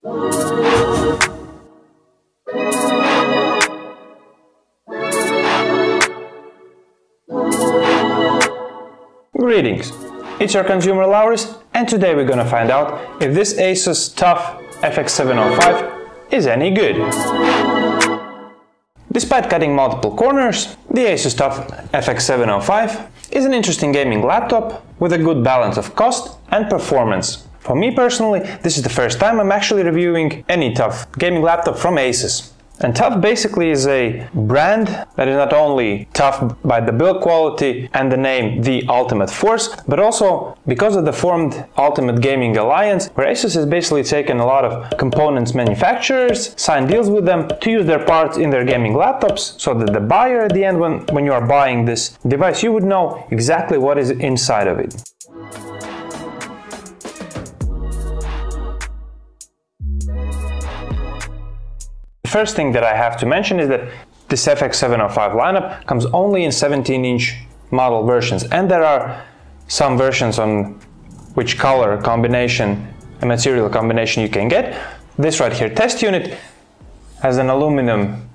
Greetings, it's your consumer Lauris, and today we're gonna find out if this Asus TUF FX705 is any good. Despite cutting multiple corners, the Asus TUF FX705 is an interesting gaming laptop with a good balance of cost and performance. For me personally, this is the first time I'm actually reviewing any TUF gaming laptop from Asus. And TUF basically is a brand that is not only tough by the build quality and the name The Ultimate Force, but also because of the formed Ultimate Gaming Alliance, where Asus has basically taken a lot of components manufacturers, signed deals with them to use their parts in their gaming laptops, so that the buyer at the end, when you are buying this device, you would know exactly what is inside of it. The first thing that I have to mention is that this FX705 lineup comes only in 17-inch model versions, and there are some versions on which color combination and material combination you can get. This right here, test unit, has an aluminum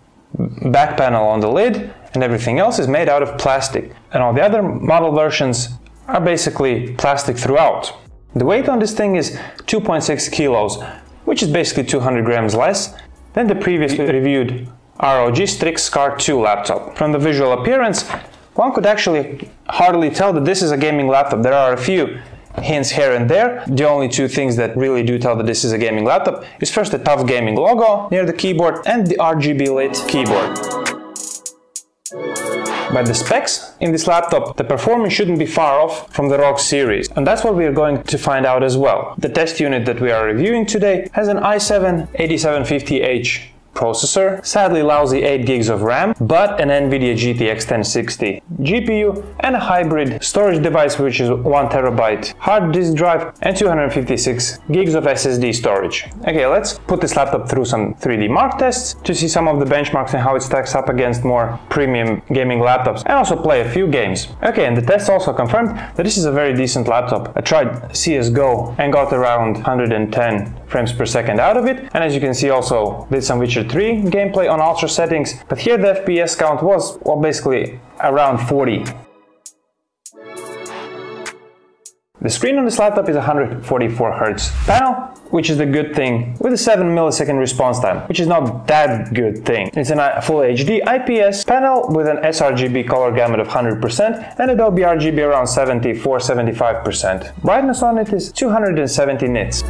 back panel on the lid, and everything else is made out of plastic. And all the other model versions are basically plastic throughout. The weight on this thing is 2.6 kilos, which is basically 200 grams less than the previously reviewed ROG Strix Scar II laptop. From the visual appearance, one could actually hardly tell that this is a gaming laptop. There are a few hints here and there. The only two things that really do tell that this is a gaming laptop is first the TUF Gaming logo near the keyboard and the RGB lit keyboard. By the specs in this laptop, the performance shouldn't be far off from the ROG series, and that's what we are going to find out as well. The test unit that we are reviewing today has an i7-8750H processor, sadly lousy 8 gigs of RAM, but an NVIDIA GTX1060 GPU and a hybrid storage device which is 1 terabyte hard disk drive and 256 gigs of SSD storage. Okay, let's put this laptop through some 3D mark tests to see some of the benchmarks and how it stacks up against more premium gaming laptops, and also play a few games. Okay, and the tests also confirmed that this is a very decent laptop. I tried CSGO and got around 110 frames per second out of it, and as you can see also did some Witcher 3 gameplay on ultra settings, but here the FPS count was, well, basically around 40. The screen on this laptop is a 144Hz panel, which is the good thing, with a 7 millisecond response time, which is not that good thing. It's a full HD IPS panel with an sRGB color gamut of 100% and Adobe RGB around 74–75%. Brightness on it is 270 nits.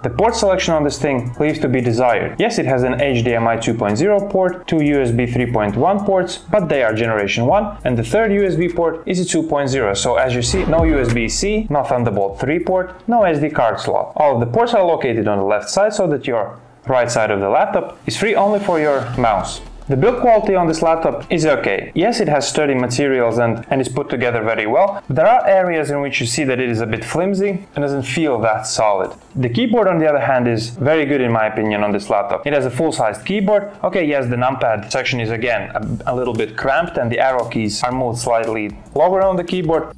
The port selection on this thing leaves to be desired. Yes, it has an HDMI 2.0 port, 2 USB 3.1 ports, but they are generation 1, and the third USB port is a 2.0, so as you see, no USB-C, no Thunderbolt 3 port, no SD card slot. All of the ports are located on the left side so that your right side of the laptop is free only for your mouse. The build quality on this laptop is okay. Yes, it has sturdy materials and is put together very well, but there are areas in which you see that it is a bit flimsy and doesn't feel that solid. The keyboard, on the other hand, is very good in my opinion on this laptop. It has a full-sized keyboard. Okay, yes, the numpad section is again a little bit cramped and the arrow keys are moved slightly lower on the keyboard.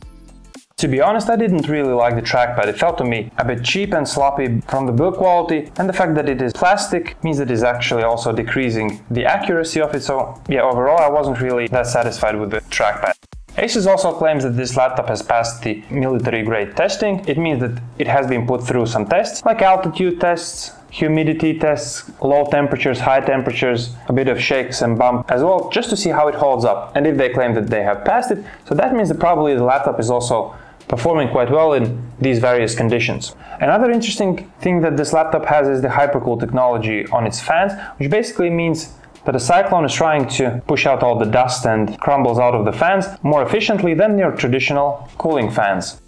To be honest, I didn't really like the trackpad. It felt to me a bit cheap and sloppy from the build quality, and the fact that it is plastic means that it is actually also decreasing the accuracy of it, so yeah, overall I wasn't really that satisfied with the trackpad. Asus also claims that this laptop has passed the military-grade testing. It means that it has been put through some tests, like altitude tests, humidity tests, low temperatures, high temperatures, a bit of shakes and bumps as well, just to see how it holds up. And if they claim that they have passed it, so that means that probably the laptop is also performing quite well in these various conditions. Another interesting thing that this laptop has is the hypercool technology on its fans, which basically means that a cyclone is trying to push out all the dust and crumbles out of the fans more efficiently than your traditional cooling fans.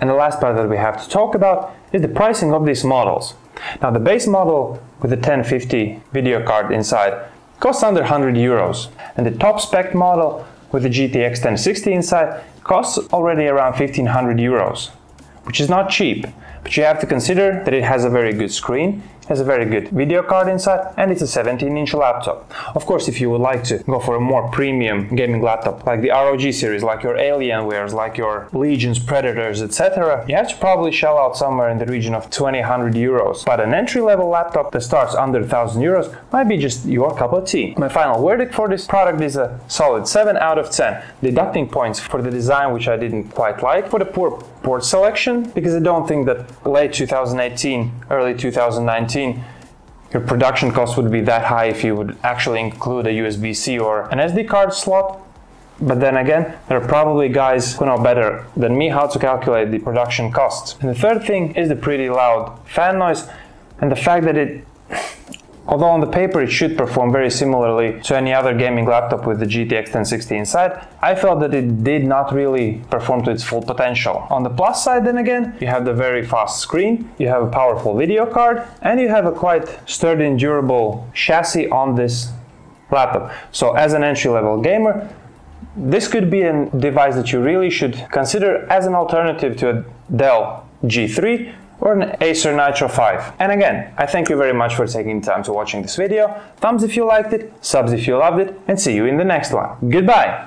And the last part that we have to talk about is the pricing of these models. Now, the base model with the 1050 video card inside costs under 100 euros, and the top spec model with the GTX1060 inside costs already around 1500 euros, which is not cheap. but you have to consider that it has a very good screen, has a very good video card inside, and it's a 17-inch laptop. Of course, if you would like to go for a more premium gaming laptop, like the ROG series, like your Alienwares, like your Legions, Predators, etc., you have to probably shell out somewhere in the region of 20-100 euros. But an entry-level laptop that starts under 1,000 euros might be just your cup of tea. My final verdict for this product is a solid 7 out of 10, deducting points for the design, which I didn't quite like, for the poor port selection, because I don't think that late 2018, early 2019, your production cost would be that high if you would actually include a USB-C or an SD card slot. But then again, there are probably guys who know better than me how to calculate the production costs. And the third thing is the pretty loud fan noise and the fact that although on the paper it should perform very similarly to any other gaming laptop with the GTX1060 inside, I felt that it did not really perform to its full potential. On the plus side then again, you have the very fast screen, you have a powerful video card, and you have a quite sturdy and durable chassis on this laptop. So as an entry-level gamer, this could be a device that you really should consider as an alternative to a Dell G3 or an Acer Nitro 5. And again, I thank you very much for taking the time to watching this video. Thumbs if you liked it, subs if you loved it, and see you in the next one. Goodbye!